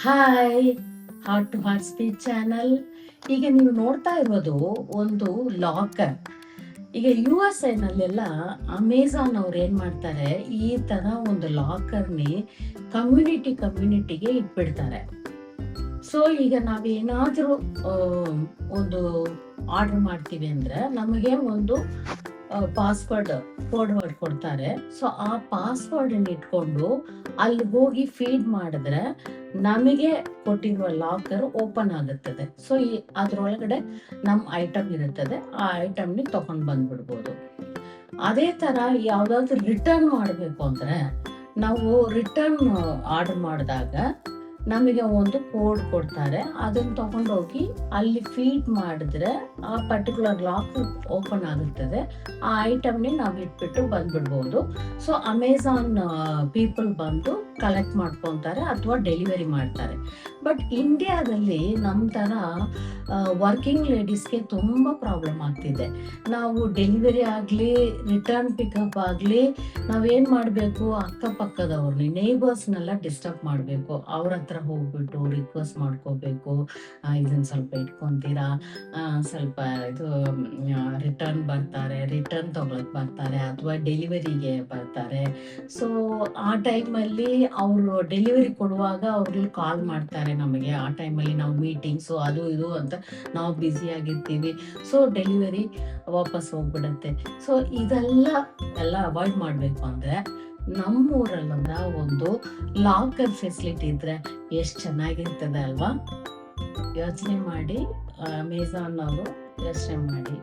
Hi, heart to heart speech channel. ಈಗ ನೀವು ನೋಡ್ತಾ ಇರೋದು ಒಂದು ಲಾಕರ್. ಈಗ USA ಅಮೆಝಾನ್ ಅವ್ರು ಏನ್ ಮಾಡ್ತಾರೆ, ಈ ತರ ಒಂದು ಲಾಕರ್ನಿ ಕಮ್ಯುನಿಟಿಗೆ ಇಟ್ಬಿಡ್ತಾರೆ. ಸೊ ಈಗ ನಾವೇನಾದ್ರೂ ಒಂದು ಆರ್ಡರ್ ಮಾಡ್ತೀವಿ ಅಂದ್ರೆ ನಮಗೆ ಒಂದು ಪಾಸ್ವರ್ಡ್ ಕೋಡ್ ವರ್ಡ್ ಕೊಡ್ತಾರೆ. ಸೊ ಆ ಪಾಸ್ವರ್ಡ್ ಇಟ್ಕೊಂಡು ಅಲ್ಲಿ ಹೋಗಿ ಫೀಡ್ ಮಾಡಿದ್ರೆ ನಮಗೆ ಕೊಟ್ಟಿರುವ ಲಾಕರ್ ಓಪನ್ ಆಗುತ್ತದೆ. ಸೊ ಅದ್ರೊಳಗಡೆ ನಮ್ಮ ಐಟಮ್ ಇರುತ್ತದೆ, ಆ ಐಟಮ್ನಿ ತಗೊಂಡ್ ಬಂದ್ಬಿಡ್ಬೋದು. ಅದೇ ತರ ಯಾವ್ದಾದ್ರು ರಿಟರ್ನ್ ಮಾಡಬೇಕು ಅಂದ್ರೆ ನಾವು ರಿಟರ್ನ್ ಆರ್ಡರ್ ಮಾಡಿದಾಗ ನಮಗೆ ಒಂದು ಕೋಡ್ ಕೊಡ್ತಾರೆ. ಅದನ್ನ ತಗೊಂಡೋಗಿ ಅಲ್ಲಿ ಫೀಡ್ ಮಾಡಿದ್ರೆ ಆ ಪರ್ಟಿಕ್ಯುಲರ್ ಲಾಕ್ ಓಪನ್ ಆಗುತ್ತದೆ. ಆ ಐಟಮ್ನಿ ನಾವು ಇಟ್ಬಿಟ್ಟು ಬಂದ್ಬಿಡ್ಬೋದು. ಸೊ ಅಮೆಝಾನ್ ಪೀಪಲ್ ಬಂದು ಕಲೆಕ್ಟ್ ಮಾಡ್ಕೊಂತಾರೆ ಅಥವಾ ಡೆಲಿವರಿ ಮಾಡ್ತಾರೆ. ಬಟ್ ಇಂಡಿಯಾದಲ್ಲಿ ನಮ್ಮ ತರ ವರ್ಕಿಂಗ್ ಲೇಡೀಸ್ಗೆ ತುಂಬಾ ಪ್ರಾಬ್ಲಮ್ ಆಗ್ತಿದೆ. ನಾವು ಡೆಲಿವರಿ ಆಗಲಿ ರಿಟರ್ನ್ ಪಿಕಪ್ ಆಗಲಿ ನಾವೇನ್ ಮಾಡಬೇಕು, ಅಕ್ಕಪಕ್ಕದವ್ರನ್ನ ನೇಬರ್ಸ್ನೆಲ್ಲ ಡಿಸ್ಟರ್ಬ್ ಮಾಡಬೇಕು. ಅವ್ರ ಹತ್ರ ಹೋಗ್ಬಿಟ್ಟು ರಿಕ್ವೆಸ್ಟ್ ಮಾಡ್ಕೋಬೇಕು, ಇದನ್ನ ಸ್ವಲ್ಪ ಇಟ್ಕೊಂತೀರಾ, ಸ್ವಲ್ಪ ಇದು ರಿಟರ್ನ್ ತಗೊಳಕ್ ಬರ್ತಾರೆ ಅಥವಾ ಡೆಲಿವರಿಗೆ ಬರ್ತಾರೆ. ಸೊ ಆ ಟೈಮಲ್ಲಿ ಅವರು ಡೆಲಿವರಿ ಕೊಡುವಾಗ ಅವ್ರಿಗೆ ಕಾಲ್ ಮಾಡ್ತಾರೆ ನಮಗೆ. ಆ ಟೈಮಲ್ಲಿ ನಾವು ಮೀಟಿಂಗ್ಸು ಅದು ಇದು ಅಂತ ನಾವು ಬ್ಯುಸಿ ಆಗಿರ್ತೀವಿ. ಸೊ ಡೆಲಿವರಿ ವಾಪಸ್ ಹೋಗ್ಬಿಡತ್ತೆ. ಸೊ ಇದೆಲ್ಲ ಅವಾಯ್ಡ್ ಮಾಡಬೇಕು ಅಂದ್ರೆ ನಮ್ಮೂರಲ್ಲ ಒಂದು ಲಾಕರ್ ಫೆಸಿಲಿಟಿ ಇದ್ರೆ ಎಷ್ಟು ಚೆನ್ನಾಗಿರ್ತದೆ ಅಲ್ವಾ? ಯೋಚನೆ ಮಾಡಿ, ಅಮೆಝಾನ್ ಅವರು ಯೋಚನೆ ಮಾಡಿ.